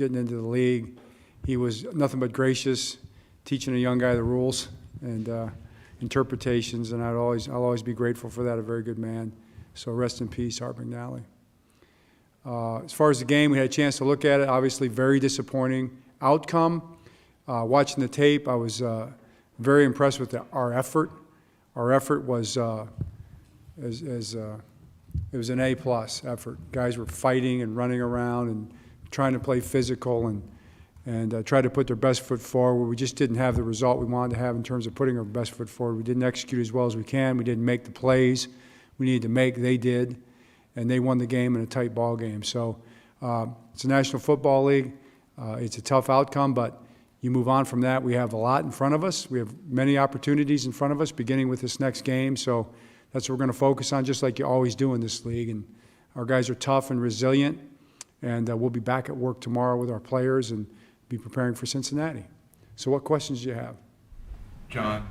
getting into the league. He was nothing but gracious, teaching a young guy the rules and interpretations, and I'll always be grateful for that. A very good man. So rest in peace, Art McNally. As far as the game, we had a chance to look at it. Obviously, very disappointing outcome. Watching the tape, I was very impressed with our effort. Our effort was it was an A+ effort. Guys were fighting and running around and trying to play physical and try to put their best foot forward. We just didn't have the result we wanted to have in terms of putting our best foot forward. We didn't execute as well as we can. We didn't make the plays we needed to make. They did, and they won the game in a tight ball game. So it's a National Football League. It's a tough outcome, but you move on from that. We have a lot in front of us. We have many opportunities in front of us, beginning with this next game. So that's what we're going to focus on, just like you always do in this league. And our guys are tough and resilient, and we'll be back at work tomorrow with our players and be preparing for Cincinnati. So what questions do you have? John,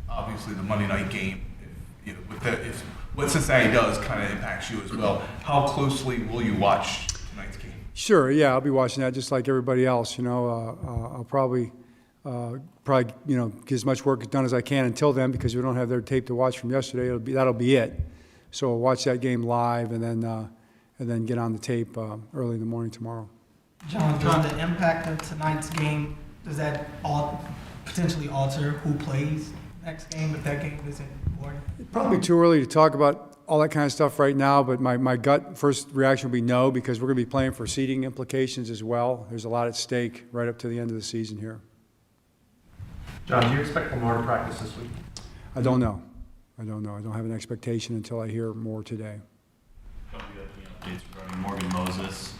obviously the Monday night game, if what Cincinnati does kind of impacts you as well. How closely will you watch tonight's game? Sure, yeah, I'll be watching that just like everybody else. I'll probably get as much work done as I can until then, because we don't have their tape to watch from yesterday. That'll be it. So I'll watch that game live and then get on the tape early in the morning tomorrow. John, does the impact of tonight's game, does that potentially alter who plays next game if that game isn't important? Probably too early to talk about all that kind of stuff right now, but my gut first reaction will be no, because we're going to be playing for seeding implications as well. There's a lot at stake right up to the end of the season here. John, do you expect Lamar to practice this week? I don't know. I don't have an expectation until I hear more today. Don't we have any updates regarding Morgan Moses?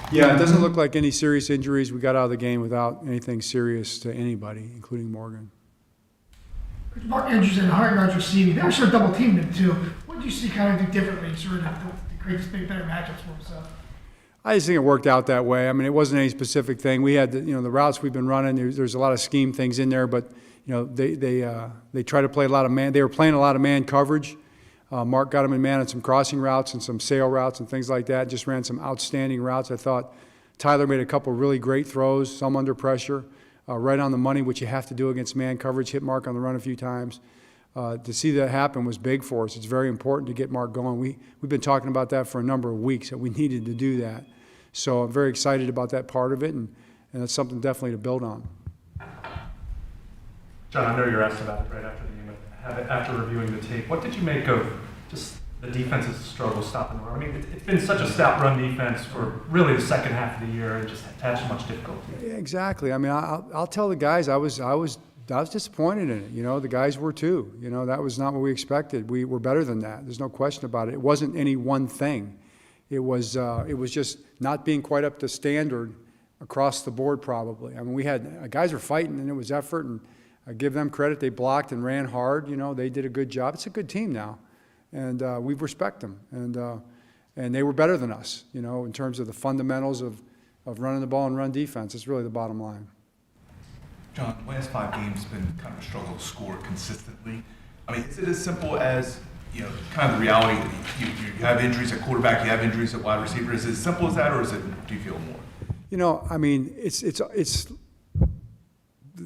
Yeah, it doesn't look like any serious injuries. We got out of the game without anything serious to anybody, including Morgan. Mark Andrews and 100 yards receiving, they were sort of double teaming him too. What do you see kind of do differently sort of to create this better matchups for himself? I just think it worked out that way. I mean, it wasn't any specific thing. We had the routes we've been running. There's a lot of scheme things in there, but they try to play a lot of man. They were playing a lot of man coverage. Mark got them in man on some crossing routes and some sail routes and things like that. Just ran some outstanding routes. I thought Tyler made a couple really great throws, some under pressure, right on the money, which you have to do against man coverage. Hit Mark on the run a few times. To see that happen was big for us. It's very important to get Mark going. We've been talking about that for a number of weeks, that we needed to do that. So I'm very excited about that part of it, and that's something definitely to build on. John, I know you're asked about it right after the game, but after reviewing the tape, what did you make of just the defense's struggle stopping the run? I mean, it's been such a stout run defense for really the second half of the year, and just had so much difficulty. Yeah, exactly. I mean, I'll tell the guys I was disappointed in it. The guys were too. That was not what we expected. We were better than that. There's no question about it. It wasn't any one thing. It was just not being quite up to standard across the board, probably. I mean, we had guys were fighting, and it was effort, and I give them credit. They blocked and ran hard. They did a good job. It's a good team now, and we respect them. And they were better than us, in terms of the fundamentals of running the ball and run defense. It's really the bottom line. John, the last 5 games have been kind of a struggle to score consistently. I mean, is it as simple as, kind of the reality, you have injuries at quarterback, you have injuries at wide receiver? Is it as simple as that, or do you feel more? I mean, it's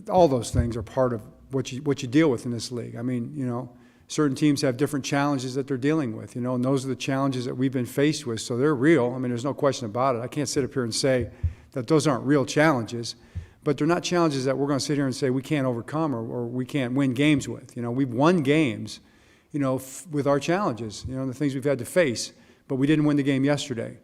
all those things are part of what you deal with in this league. I mean, certain teams have different challenges that they're dealing with, and those are the challenges that we've been faced with. So they're real. I mean, there's no question about it. I can't sit up here and say that those aren't real challenges, but they're not challenges that we're going to sit here and say we can't overcome or we can't win games with. We've won games, with our challenges, the things we've had to face, but we didn't win the game yesterday.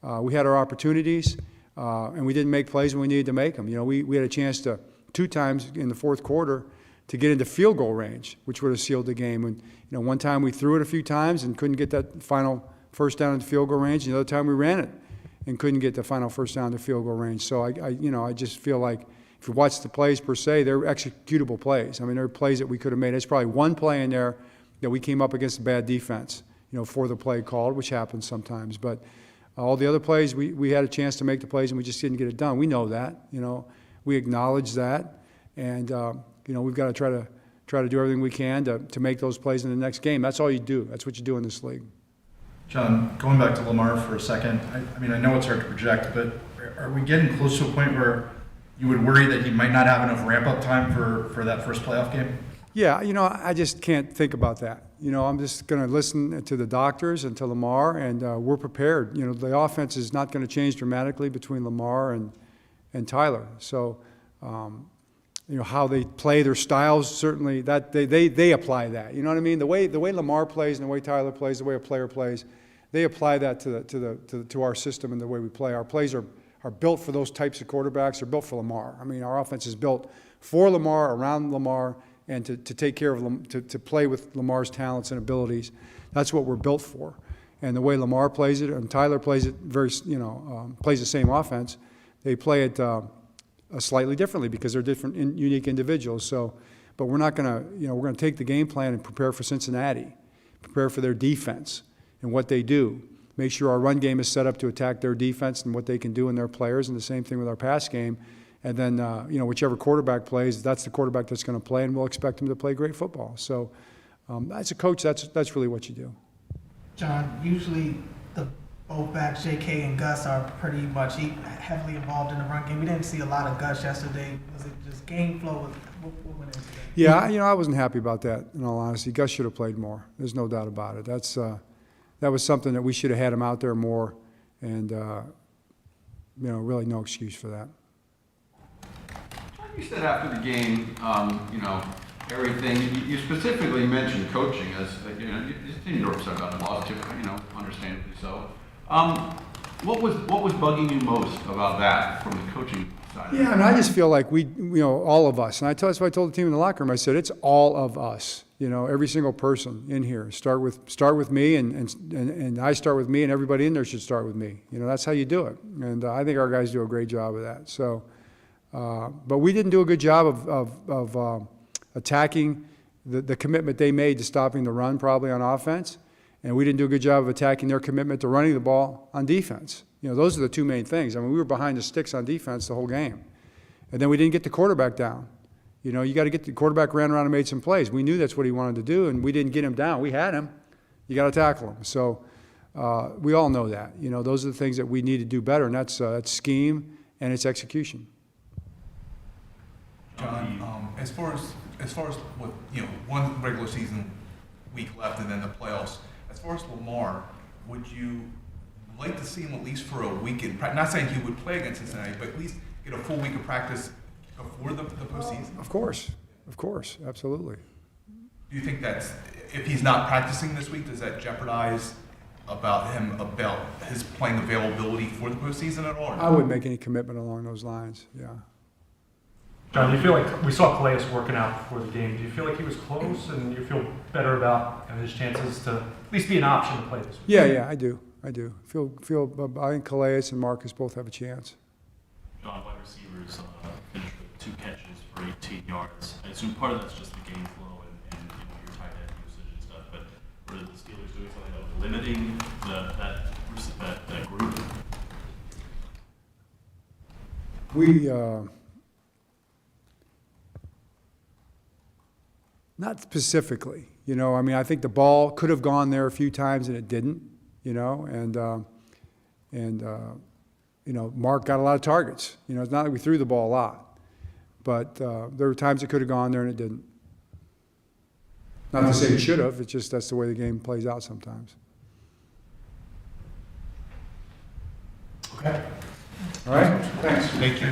We had our opportunities, and we didn't make plays when we needed to make them. We had a chance to 2 times in the fourth quarter to get into field goal range, which would have sealed the game. And one time we threw it a few times and couldn't get that final first down in the field goal range. And the other time we ran it and couldn't get the final first down in the field goal range. So I just feel like if you watch the plays per se, they're executable plays. I mean, there are plays that we could have made. There's probably one play in there that we came up against a bad defense, for the play called, which happens sometimes. But all the other plays, we had a chance to make the plays and we just didn't get it done. We know that, we acknowledge that, and we've got to try to do everything we can to make those plays in the next game. That's all you do. That's what you do in this league. John, going back to Lamar for a second, I mean, I know it's hard to project, but are we getting close to a point where you would worry that he might not have enough ramp-up time for that first playoff game? Yeah, I just can't think about that. I'm just going to listen to the doctors and to Lamar, and we're prepared. The offense is not going to change dramatically between Lamar and Tyler. So, how they play their styles, certainly that they apply that. You know what I mean? The way Lamar plays and the way Tyler plays, the way a player plays, they apply that to our system and the way we play. Our plays are built for those types of quarterbacks. They're built for Lamar. I mean, our offense is built for Lamar, around Lamar, and to take care of to play with Lamar's talents and abilities. That's what we're built for. And the way Lamar plays it and Tyler plays it plays the same offense, they play it slightly differently because they're different, unique individuals. So, but we're not going to, we're going to take the game plan and prepare for Cincinnati, prepare for their defense and what they do. Make sure our run game is set up to attack their defense and what they can do in their players, and the same thing with our pass game. And then, whichever quarterback plays, that's the quarterback that's going to play, and we'll expect him to play great football. So, as a coach, that's really what you do. John, usually both backs, J.K. and Gus, are pretty much heavily involved in the run game. We didn't see a lot of Gus yesterday. Was it just game flow? What went into that? Yeah, I wasn't happy about that, in all honesty. Gus should have played more. There's no doubt about it. That was something that we should have had him out there more, and really no excuse for that. You said after the game, everything. You specifically mentioned coaching as you seem to upset about the loss, understandably so. What was bugging you most about that from the coaching side? Yeah, I just feel like we, all of us, and that's what I told the team in the locker room. I said it's all of us. Every single person in here. Start with me, and I start with me, and everybody in there should start with me. That's how you do it, and I think our guys do a great job of that. So. But we didn't do a good job of attacking the commitment they made to stopping the run probably on offense, and we didn't do a good job of attacking their commitment to running the ball on defense. Those are the two main things. I mean, we were behind the sticks on defense the whole game, and then we didn't get the quarterback down. You got to get the quarterback ran around and made some plays. We knew that's what he wanted to do, and we didn't get him down. We had him. You got to tackle him. So we all know that. Those are the things that we need to do better, and that's scheme and it's execution. John, as far as what one regular season week left and then the playoffs, as far as Lamar, would you like to see him at least for a week in practice? Not saying he would play against Cincinnati, but at least get a full week of practice before the postseason. Of course, absolutely. Do you think that's, if he's not practicing this week, does that jeopardize about his playing availability for the postseason at all? I wouldn't make any commitment along those lines. Yeah. John, do you feel like we saw Calais working out before the game? Do you feel like he was close, and you feel better about his chances to at least be an option to play this week? Yeah, I do. I think Calais and Marcus both have a chance. John, wide receivers finished with 2 catches for 18 yards. I assume part of that's just the game flow and your tight end usage and stuff, but were the Steelers doing something that was limiting that group? Not specifically, I think the ball could have gone there a few times and it didn't, Mark got a lot of targets. It's not like we threw the ball a lot, but there were times it could have gone there and it didn't. Not to say it should have, it's just that's the way the game plays out sometimes. Okay. All right, thanks. Thank you.